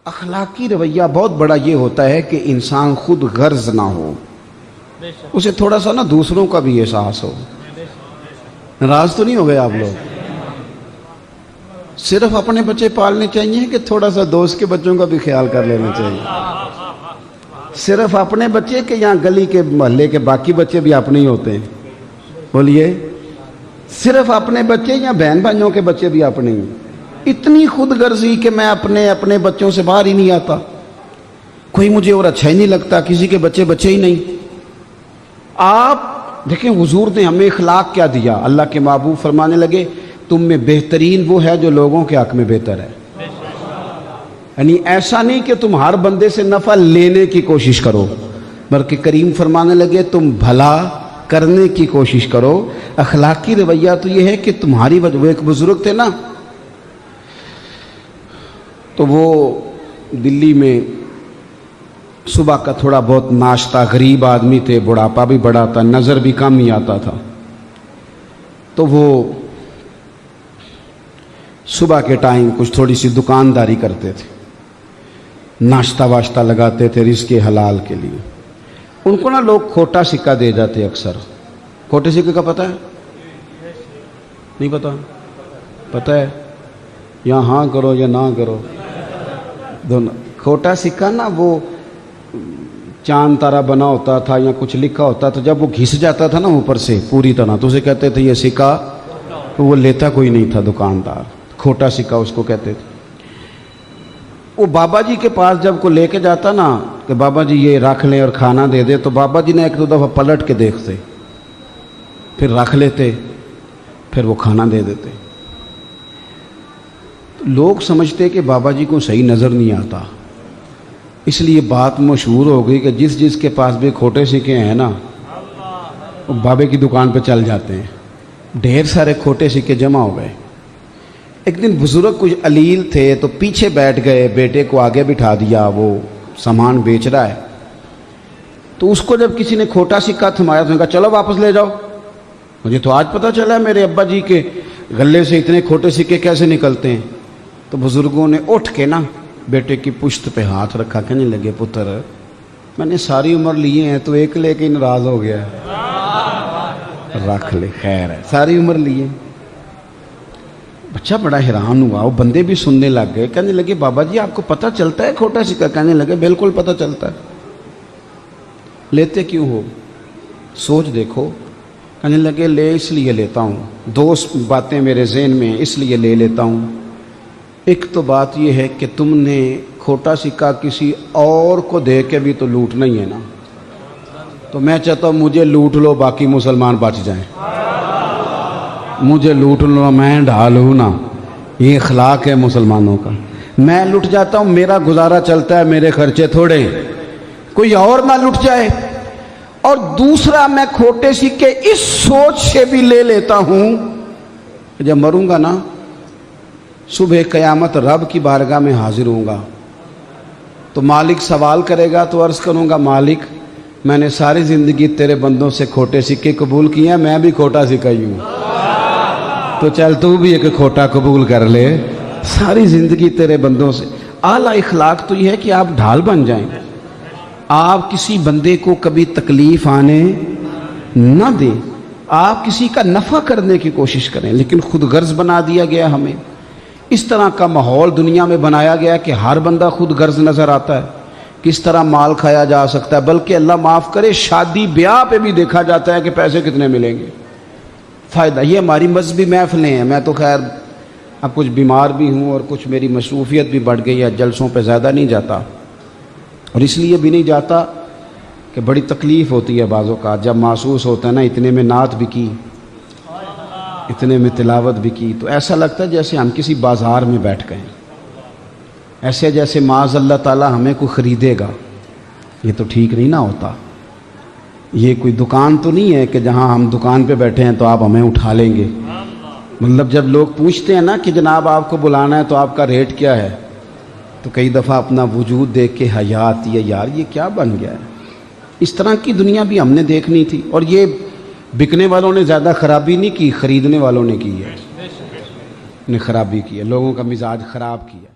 اخلاقی رویہ بہت بڑا یہ ہوتا ہے کہ انسان خود غرض نہ ہو، اسے تھوڑا سا نا دوسروں کا بھی احساس ہو۔ ناراض تو نہیں ہو گئے آپ لوگ؟ صرف اپنے بچے پالنے چاہیے کہ تھوڑا سا دوست کے بچوں کا بھی خیال کر لینا چاہیے؟ صرف اپنے بچے کہ یہاں گلی کے محلے کے باقی بچے بھی اپنے ہی ہوتے ہیں؟ بولیے، صرف اپنے بچے یا بہن بھائیوں کے بچے بھی اپنے ہی؟ اتنی خود غرضی کہ میں اپنے بچوں سے باہر ہی نہیں آتا، کوئی مجھے اور اچھا ہی نہیں لگتا، کسی کے بچے ہی نہیں۔ آپ دیکھیں حضور نے ہمیں اخلاق کیا دیا۔ اللہ کے محبوب فرمانے لگے تم میں بہترین وہ ہے جو لوگوں کے حق میں بہتر ہے۔ یعنی ایسا نہیں کہ تم ہر بندے سے نفع لینے کی کوشش کرو، بلکہ کریم فرمانے لگے تم بھلا کرنے کی کوشش کرو۔ اخلاقی رویہ تو یہ ہے کہ تمہاری وجہ، وہ ایک بزرگ تھے نا، تو وہ دلی میں صبح کا تھوڑا بہت ناشتہ، غریب آدمی تھے، بڑھاپا بھی بڑا تھا، نظر بھی کم ہی آتا تھا، تو وہ صبح کے ٹائم کچھ تھوڑی سی دکانداری کرتے تھے، ناشتہ واشتہ لگاتے تھے رزق حلال کے لیے۔ ان کو نا لوگ کھوٹا سکہ دے جاتے اکثر۔ کھوٹے سکے کا پتہ ہے؟ نہیں پتہ؟ پتہ ہے؟ یا ہاں کرو یا نہ کرو دونوں۔ کھوٹا سکہ نا وہ چاند تارا بنا ہوتا تھا یا کچھ لکھا ہوتا، تو جب وہ گھس جاتا تھا نا اوپر سے پوری طرح، تو اسے کہتے تھے یہ سکہ، تو وہ لیتا کوئی نہیں تھا دکاندار، کھوٹا سکہ اس کو کہتے تھے۔ وہ بابا جی کے پاس جب کو لے کے جاتا نا کہ بابا جی یہ رکھ لیں اور کھانا دے دے، تو بابا جی نے ایک دو دفعہ پلٹ کے دیکھتے، پھر رکھ لیتے، پھر وہ کھانا دے دیتے۔ لوگ سمجھتے کہ بابا جی کو صحیح نظر نہیں آتا، اس لیے بات مشہور ہو گئی کہ جس کے پاس بھی کھوٹے سکے ہیں نا، وہ بابے کی دکان پہ چل جاتے ہیں۔ ڈھیر سارے کھوٹے سکے جمع ہو گئے۔ ایک دن بزرگ کچھ علیل تھے تو پیچھے بیٹھ گئے، بیٹے کو آگے بٹھا دیا، وہ سامان بیچ رہا ہے، تو اس کو جب کسی نے کھوٹا سکہ تھمایا تو نے کہا چلو واپس لے جاؤ، مجھے تو آج پتہ چلا میرے ابا جی کے غلے سے اتنے کھوٹے سکے کیسے نکلتے ہیں۔ تو بزرگوں نے اٹھ کے نا بیٹے کی پشت پہ ہاتھ رکھا، کہنے لگے پتر میں نے ساری عمر لیے ہیں، تو ایک لے کے ناراض ہو گیا ہے، رکھ لے خیر ہے، ساری عمر لیے۔ بچہ بڑا حیران ہوا، وہ بندے بھی سننے لگ گئے، کہنے لگے بابا جی آپ کو پتہ چلتا ہے کھوٹا سکہ؟ کہنے لگے بالکل پتہ چلتا ہے۔ لیتے کیوں ہو؟ سوچ دیکھو۔ کہنے لگے لے اس لیے لیتا ہوں، دو باتیں میرے ذہن میں اس لیے لے لیتا ہوں۔ ایک تو بات یہ ہے کہ تم نے کھوٹا سکہ کسی اور کو دے کے بھی تو لوٹنا ہی ہے نا، تو میں چاہتا ہوں مجھے لوٹ لو باقی مسلمان بچ جائیں، مجھے لوٹ لو میں ڈھالوں نا، یہ اخلاق ہے مسلمانوں کا۔ میں لٹ جاتا ہوں، میرا گزارا چلتا ہے، میرے خرچے تھوڑے، کوئی اور نہ لٹ جائے۔ اور دوسرا میں کھوٹے سکے اس سوچ سے بھی لے لیتا ہوں کہ جب مروں گا نا صبح قیامت رب کی بارگاہ میں حاضر ہوں گا، تو مالک سوال کرے گا تو عرض کروں گا مالک میں نے ساری زندگی تیرے بندوں سے کھوٹے سکے قبول کیے ہیں، میں بھی کھوٹا سکہ ہی ہوں، تو چل تو بھی ایک کھوٹا قبول کر لے، ساری زندگی تیرے بندوں سے۔ اعلیٰ اخلاق تو یہ ہے کہ آپ ڈھال بن جائیں، آپ کسی بندے کو کبھی تکلیف آنے نہ دیں، آپ کسی کا نفع کرنے کی کوشش کریں، لیکن خود غرض بنا دیا گیا ہمیں۔ اس طرح کا ماحول دنیا میں بنایا گیا کہ ہر بندہ خود غرض نظر آتا ہے، کس طرح مال کھایا جا سکتا ہے، بلکہ اللہ معاف کرے شادی بیاہ پہ بھی دیکھا جاتا ہے کہ پیسے کتنے ملیں گے، فائدہ۔ یہ ہماری مذہبی محفلیں ہیں، میں تو خیر اب کچھ بیمار بھی ہوں اور کچھ میری مصروفیت بھی بڑھ گئی ہے، جلسوں پہ زیادہ نہیں جاتا، اور اس لیے بھی نہیں جاتا کہ بڑی تکلیف ہوتی ہے بعض اوقات، جب محسوس ہوتا ہے نا اتنے میں نعت بھی کی، اتنے میں تلاوت بھی کی، تو ایسا لگتا ہے جیسے ہم کسی بازار میں بیٹھ گئے، ایسے جیسے معاذ اللہ تعالی ہمیں کوئی خریدے گا۔ یہ تو ٹھیک نہیں نہ ہوتا، یہ کوئی دکان تو نہیں ہے کہ جہاں ہم دکان پہ بیٹھے ہیں تو آپ ہمیں اٹھا لیں گے۔ مطلب جب لوگ پوچھتے ہیں نا کہ جناب آپ کو بلانا ہے تو آپ کا ریٹ کیا ہے، تو کئی دفعہ اپنا وجود دیکھ کے حیا آتی ہے، یار یہ کیا بن گیا ہے۔ اس طرح کی دنیا بھی ہم نے دیکھنی تھی، اور یہ بکنے والوں نے زیادہ خرابی نہیں کی، خریدنے والوں نے کی ہے، نے خرابی کی ہے، لوگوں کا مزاج خراب کیا۔